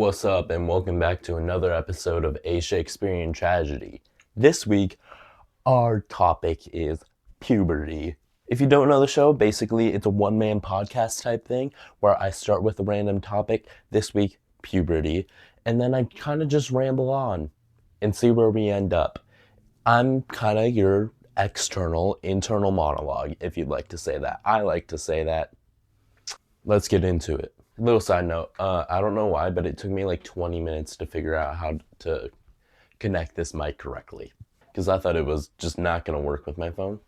What's up, and welcome back to another episode of A Shakespearean Tragedy. This week, our topic is puberty. If you don't know the show, basically it's a one-man podcast type thing where I start with a random topic, this week, puberty, and then I kind of just ramble on and see where we end up. I'm kind of your internal monologue, if you'd like to say that. I like to say that. Let's get into it. Little side note, I don't know why, but it took me like 20 minutes to figure out how to connect this mic correctly. Because I thought it was just not going to work with my phone.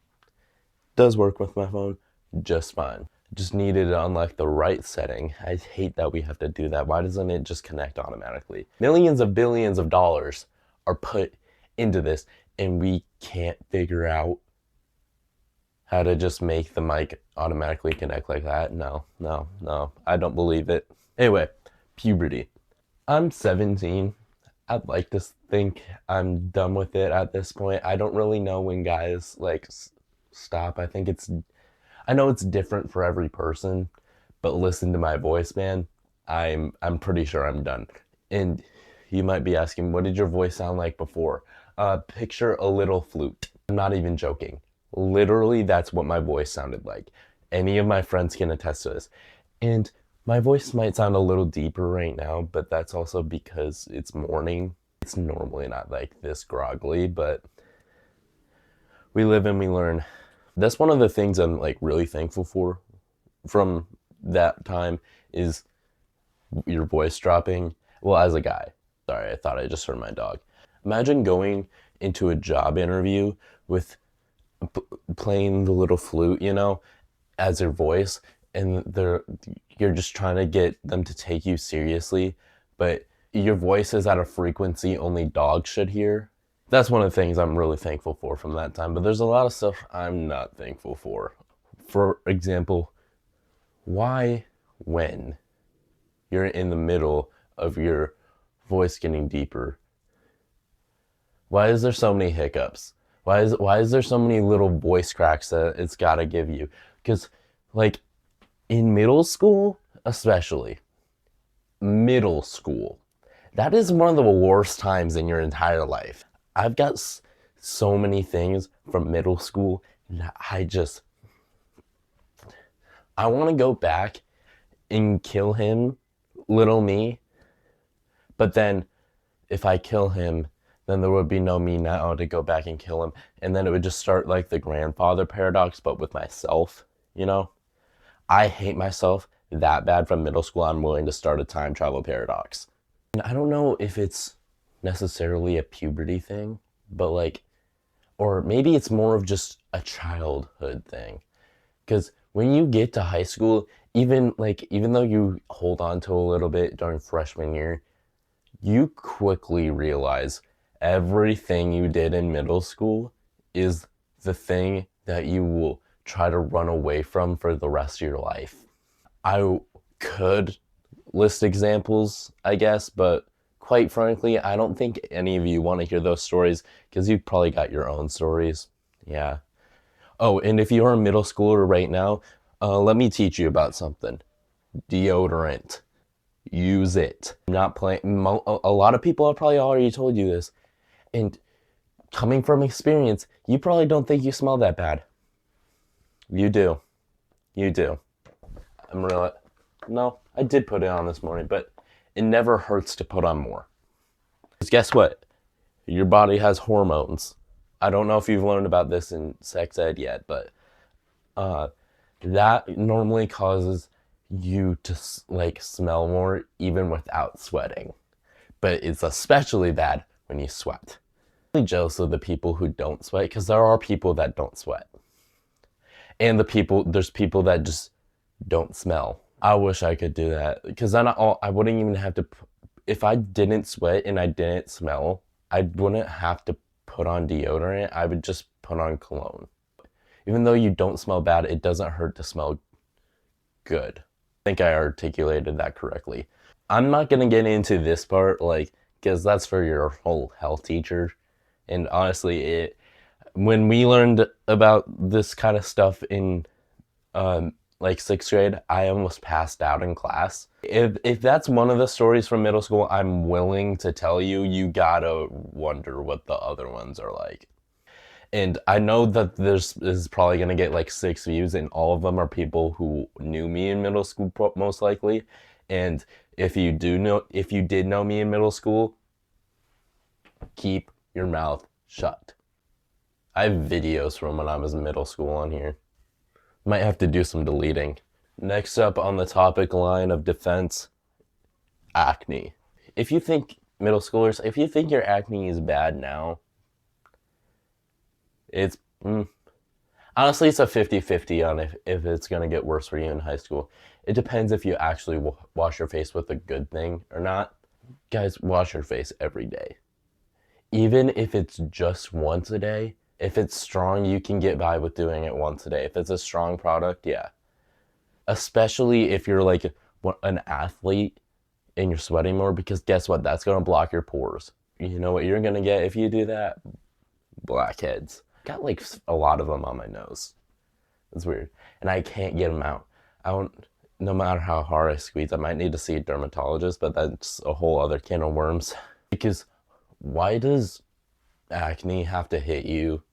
Does work with my phone just fine. Just needed to unlock the right setting. I hate that we have to do that. Why doesn't it just connect automatically? Millions of billions of dollars are put into this, and we can't figure out how to just make the mic automatically connect like that. No, I don't believe it. Anyway, puberty. I'm 17. I'd like to think I'm done with it at this point. I don't really know when guys stop. I know it's different for every person, but listen to my voice, man. I'm pretty sure I'm done. And you might be asking, what did your voice sound like before? Picture a little flute. I'm not even joking. Literally, that's what my voice sounded like. Any of my friends can attest to this. And my voice might sound a little deeper right now, but that's also because it's morning. It's normally not like this groggly, but we live and we learn. That's one of the things I'm really thankful for from that time is your voice dropping. Well, as a guy. Sorry, I thought I just heard my dog. Imagine going into a job interview with playing the little flute, as your voice, and you're just trying to get them to take you seriously, but your voice is at a frequency only dogs should hear. That's one of the things I'm really thankful for from that time, but there's a lot of stuff I'm not thankful for. For example, why, when you're in the middle of your voice getting deeper, why is there so many hiccups? Why is there so many little voice cracks that it's got to give you? Because, in middle school, especially, middle school, that is one of the worst times in your entire life. I've got so many things from middle school that I want to go back and kill him, little me. But then, if I kill him, then there would be no me now to go back and kill him. And then it would just start like the grandfather paradox, but with myself, I hate myself that bad from middle school. I'm willing to start a time travel paradox. And I don't know if it's necessarily a puberty thing, but or maybe it's more of just a childhood thing. Because when you get to high school, even though you hold on to a little bit during freshman year, you quickly realize everything you did in middle school is the thing that you will try to run away from for the rest of your life. I could list examples, I guess, but quite frankly, I don't think any of you want to hear those stories because you've probably got your own stories. Yeah. Oh, and if you're a middle schooler right now, let me teach you about something. Deodorant. Use it. I'm not playing. A lot of people have probably already told you this. And coming from experience, you probably don't think you smell that bad. You do. You do. No, I did put it on this morning, but it never hurts to put on more. Because guess what? Your body has hormones. I don't know if you've learned about this in sex ed yet, but that normally causes you to smell more even without sweating. But it's especially bad when you sweat. I'm really jealous of the people who don't sweat because there are people that don't sweat. And there's people that just don't smell. I wish I could do that because then I wouldn't even have to, if I didn't sweat and I didn't smell, I wouldn't have to put on deodorant. I would just put on cologne. Even though you don't smell bad, it doesn't hurt to smell good. I think I articulated that correctly. I'm not going to get into this part, because that's for your whole health teacher. And honestly, when we learned about this kind of stuff in like 6th grade, I almost passed out in class. If that's one of the stories from middle school I'm willing to tell you, you gotta wonder what the other ones are like. And I know that this is probably gonna get like 6 views, and all of them are people who knew me in middle school, most likely. And if you did know me in middle school, keep your mouth shut. I have videos from when I was in middle school on here. Might have to do some deleting. Next up on the topic line of defense, acne. If you think middle schoolers, if you think your acne is bad now, it's honestly, it's a 50-50 on if it's going to get worse for you in high school. It depends if you actually wash your face with a good thing or not. Guys, wash your face every day. Even if it's just once a day, if it's strong, you can get by with doing it once a day. If it's a strong product, yeah. Especially if you're like an athlete and you're sweating more, because guess what? That's going to block your pores. You know what you're going to get if you do that? Blackheads. Got like a lot of them on my nose. It's weird. And I can't get them out. No matter how hard I squeeze, I might need to see a dermatologist, but that's a whole other can of worms. Because why does acne have to hit you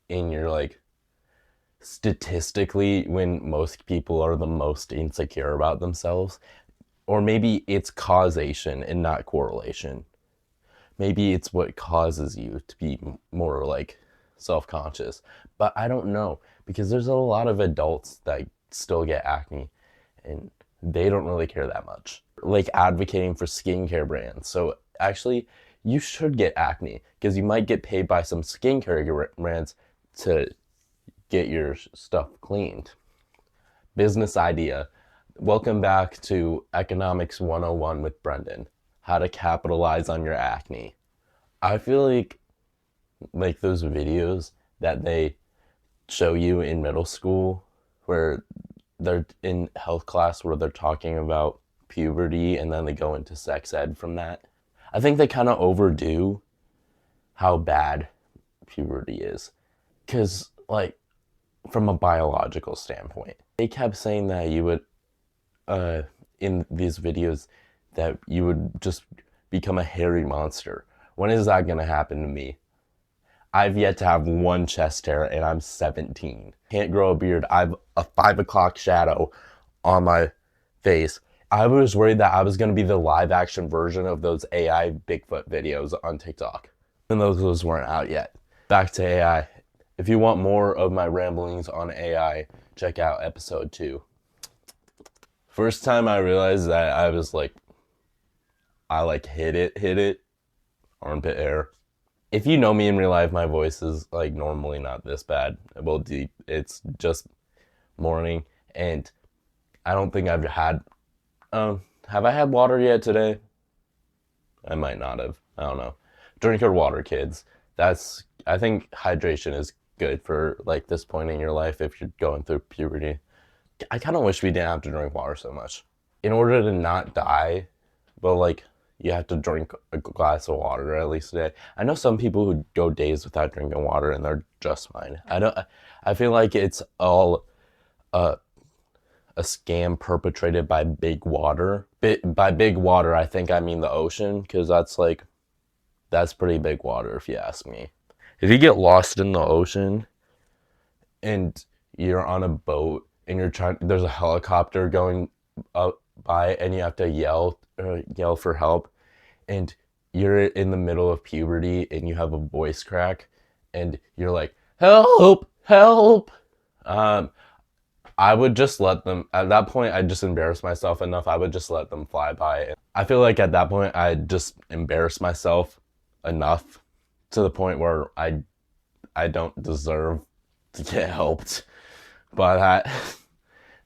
in your like statistically when most people are the most insecure about themselves? Or maybe it's causation and not correlation. Maybe it's what causes you to be more like self-conscious, but I don't know, because there's a lot of adults that still get acne and they don't really care that much, like advocating for skincare brands. So actually you should get acne because you might get paid by some skincare brands to get your stuff cleaned. Business idea. Welcome back to Economics 101 with Brendan. How to capitalize on your acne. I feel like those videos that they show you in middle school where they're in health class where they're talking about puberty and then they go into sex ed from that. I think they kind of overdo how bad puberty is. Because, like, from a biological standpoint, they kept saying that you would, in these videos, that you would just become a hairy monster. When is that going to happen to me? I've yet to have one chest hair and I'm 17. Can't grow a beard. I have a 5 o'clock shadow on my face. I was worried that I was going to be the live action version of those AI Bigfoot videos on TikTok. Even though those weren't out yet. Back to AI. If you want more of my ramblings on AI, check out episode 2. First time I realized that I was like, I like hit it, armpit hair. If you know me in real life, my voice is like normally not this bad. Well, deep. It's just morning, and I don't think I've had. Have I had water yet today? I might not have. I don't know. Drink your water, kids. I think hydration is good for like this point in your life if you're going through puberty. I kind of wish we didn't have to drink water so much. In order to not die, but like you have to drink a glass of water at least a day. I know some people who go days without drinking water and they're just fine. I feel like it's all a scam perpetrated by big water. By big water, I think I mean the ocean, because that's pretty big water if you ask me. If you get lost in the ocean and you're on a boat and there's a helicopter going up by and you have to yell for help, and you're in the middle of puberty and you have a voice crack and you're like, help, help. I would just let them, at that point, I'd just embarrass myself enough. I would just let them fly by. I feel like at that point, I'd just embarrass myself enough to the point where I don't deserve to get helped. But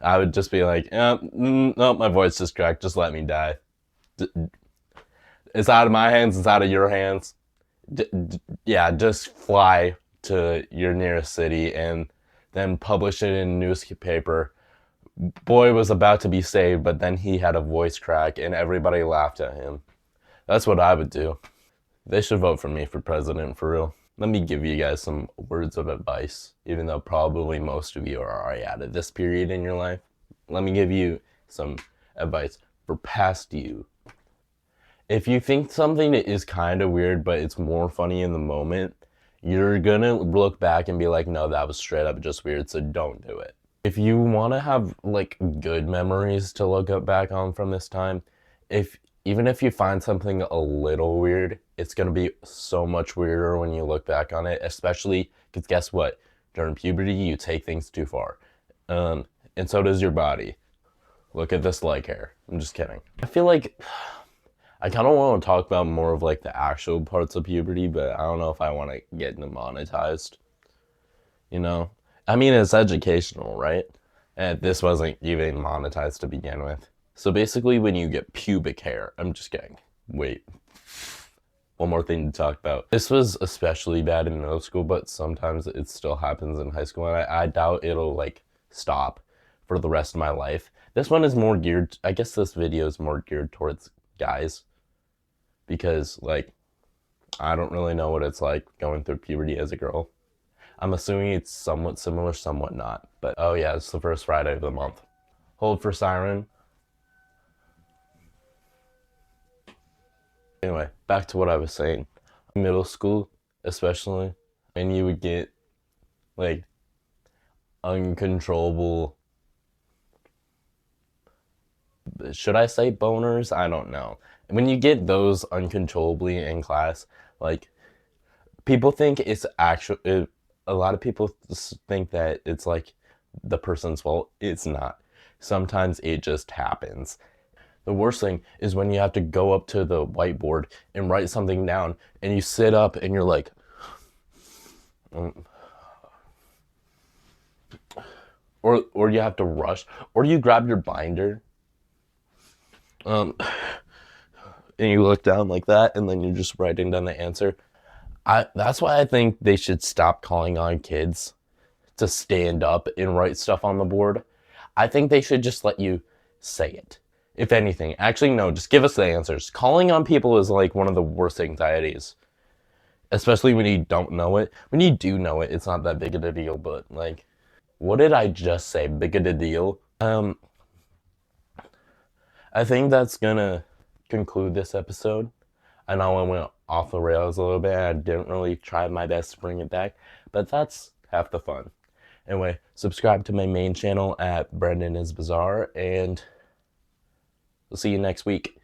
I would just be like, no, my voice just cracked. Just let me die. It's out of my hands. It's out of your hands. Yeah, just fly to your nearest city and then publish it in a newspaper. Boy was about to be saved, but then he had a voice crack and everybody laughed at him. That's what I would do. They should vote for me for president, for real. Let me give you guys some words of advice, even though probably most of you are already out of this period in your life. let me give you some advice for past you. If you think something is kind of weird, but it's more funny in the moment, you're gonna look back and be like, no, that was straight up just weird, so don't do it. If you want to have like good memories to look up back on from this time, even if you find something a little weird, it's gonna be so much weirder when you look back on it, especially because guess what? During puberty, you take things too far. And so does your body. Look at this leg hair. I'm just kidding. I feel like I kind of want to talk about more of like the actual parts of puberty, but I don't know if I want to get demonetized. You know? I mean, it's educational, right? And this wasn't even monetized to begin with. So basically, when you get pubic hair, I'm just kidding. Wait. One more thing to talk about. This was especially bad in middle school, but sometimes it still happens in high school, and I doubt it'll like stop for the rest of my life. This one is more geared, I guess this video is more geared towards guys, because like I don't really know what it's like going through puberty as a girl. I'm assuming it's somewhat similar, somewhat not. But oh yeah, it's the first Friday of the month. Hold for siren. Anyway, back to what I was saying. Middle school, especially, and you would get like uncontrollable, should I say boners? I don't know. When you get those uncontrollably in class, like people think it's actually, a lot of people think that it's like the person's fault. It's not. Sometimes it just happens. The worst thing is when you have to go up to the whiteboard and write something down and you sit up and you're like, or you have to rush, or you grab your binder, and you look down like that, and then you're just writing down the answer. That's why I think they should stop calling on kids to stand up and write stuff on the board. I think they should just let you say it. If anything, actually, no, just give us the answers. Calling on people is like one of the worst anxieties, especially when you don't know it. When you do know it, it's not that big of a deal, but like, what did I just say? Big of a deal? I think that's gonna conclude this episode. I know I went off the rails a little bit. I didn't really try my best to bring it back, but that's half the fun. Anyway, subscribe to my main channel at Brendan is Bizarre, and we'll see you next week.